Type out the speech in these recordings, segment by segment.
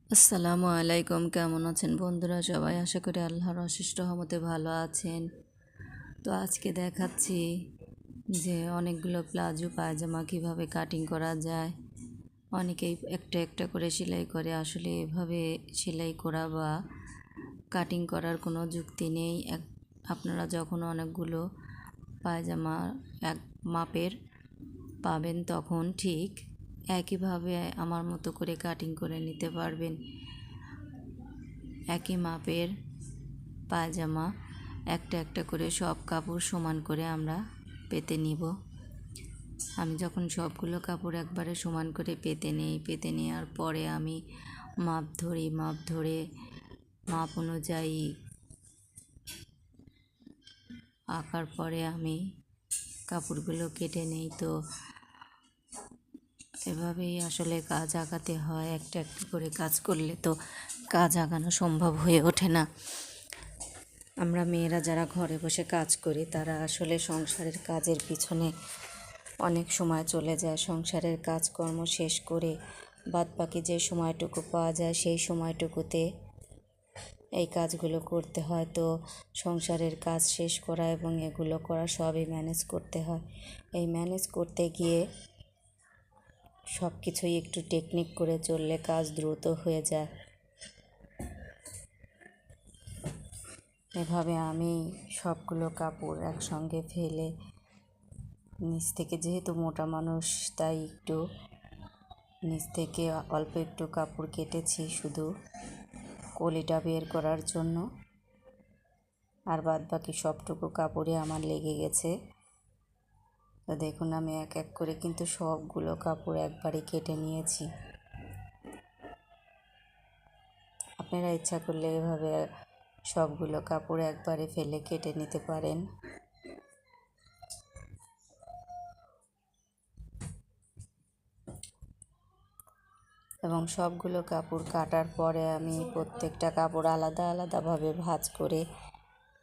আসসালামু আলাইকুম। কেমন আছেন বন্ধুরা সবাই? আশা করি আল্লাহর অশেষ রহমতে ভালো আছেন। তো আজকে দেখাচ্ছি যে অনেকগুলো প্লাজো পায়জামা কিভাবে কাটিং করা যায়। অনেকেই একটা একটা করে সেলাই করে, আসলে এভাবে সেলাই করা বা কাটিং করার কোনো যুক্তি নেই। আপনারা যখন অনেকগুলো পায়জামা এক মাপের পাবেন তখন ঠিক একইভাবে আমার মতো করে কাটিং করে নিতে পারবেন। একই মাপের পায়জামা একটা একটা করে সব কাপড় সমান করে আমরা পেতে নিব। আমি যখন সবগুলো কাপড় একবারে সমান করে পেতে নেওয়ার পরে আমি মাপ ধরে মাপ অনুযায়ী আঁকার পরে আমি কাপড়গুলো কেটে নেই। তো এভাবেই আসলে কাজ আগাতে হয়। একটা একটা করে কাজ করলে তো কাজ আগানো সম্ভব হয়ে ওঠে না। আমরা মেয়েরা যারা ঘরে বসে কাজ করি তারা আসলে সংসারের কাজের পিছনে অনেক সময় চলে যায়। সংসারের কাজকর্ম শেষ করে বাদবাকি যে সময়টুকু পাওয়া যায় সেই সময়টুকুতে এই কাজগুলো করতে হয়। তো সংসারের কাজ শেষ করা এবং এগুলো করা সবই ম্যানেজ করতে হয়। এই ম্যানেজ করতে গিয়ে সব কিছুই একটু টেকনিক করে চললে কাজ দ্রুত হয়ে যায়। এভাবে আমি সবগুলো কাপড় একসঙ্গে ফেলে নিচ থেকে, যেহেতু মোটা মানুষ তাই একটু নিচ থেকে অল্প একটু কাপড় কেটেছি শুধু কলিটা বের করার জন্য, আর বাদ বাকি সবটুকু কাপড়ে আমার লেগে গেছে। তো দেখুন আমি এক এক করে কিন্তু সবগুলো কাপড় একবারে কেটে নিয়েছি। আপনারা ইচ্ছা করলে এভাবে সবগুলো কাপড় একবারে ফেলে কেটে নিতে পারেন। এবং সবগুলো কাপড় কাটার পরে আমি প্রত্যেকটা কাপড় আলাদা আলাদাভাবে ভাঁজ করে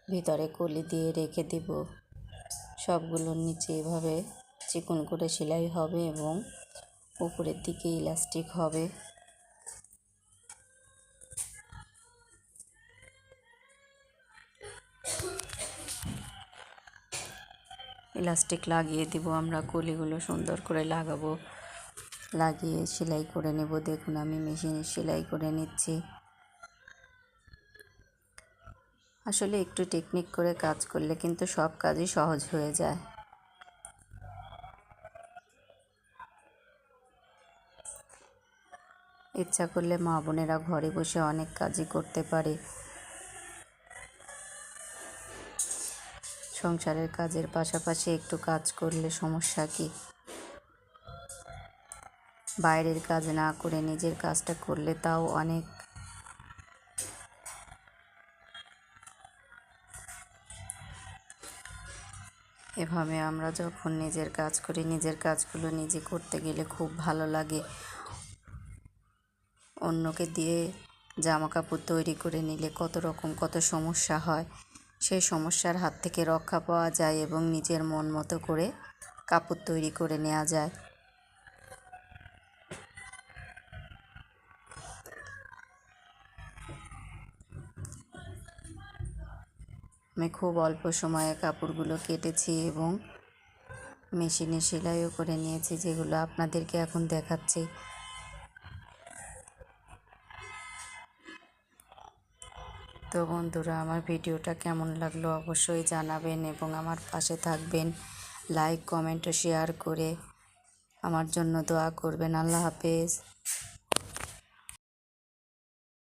ভিতরে কলি দিয়ে রেখে দেব। সবগুলোর নিচে এভাবে চিকন করে সেলাই হবে এবং উপরের দিকে ইলাস্টিক হবে। ইলাস্টিক লাগিয়ে দিব, আমরা কলিগুলো সুন্দর করে লাগাবো, লাগিয়ে সেলাই করে নেব। দেখুন আমি মেশিনে সেলাই করে নিচ্ছি। আসলে একটু টেকনিক করে কাজ করলে কিন্তু সব কাজই সহজ হয়ে যায়। ইচ্ছা করলে মা বোনেরা ঘরে বসে অনেক কাজই করতে পারে। সংসারের কাজের পাশাপাশি একটু কাজ করলে সমস্যা কি? বাইরের কাজ না করে নিজের কাজটা করলে তাও অনেক। এভাবে আমরা যখন নিজের কাজ করি, নিজের কাজগুলো নিজে করতে গেলে খুব ভালো লাগে। অন্যকে দিয়ে জামা কাপড় তৈরি করে নিলে কত সমস্যা হয়, সেই সমস্যার হাত থেকে রক্ষা পাওয়া যায় এবং নিজের মন মতো করে কাপড় তৈরি করে নেওয়া যায়। আমি খুব অল্প সময়ে কাপড়গুলো কেটেছি এবং মেশিনে সেলাইও করে নিয়েছি, যেগুলো আপনাদেরকে এখন দেখাচ্ছি। তো বন্ধুরা, আমার ভিডিওটা কেমন লাগলো অবশ্যই জানাবেন এবং আমার পাশে থাকবেন। লাইক, কমেন্ট ও শেয়ার করে আমার জন্য দোয়া করবেন। আল্লাহ হাফেজ।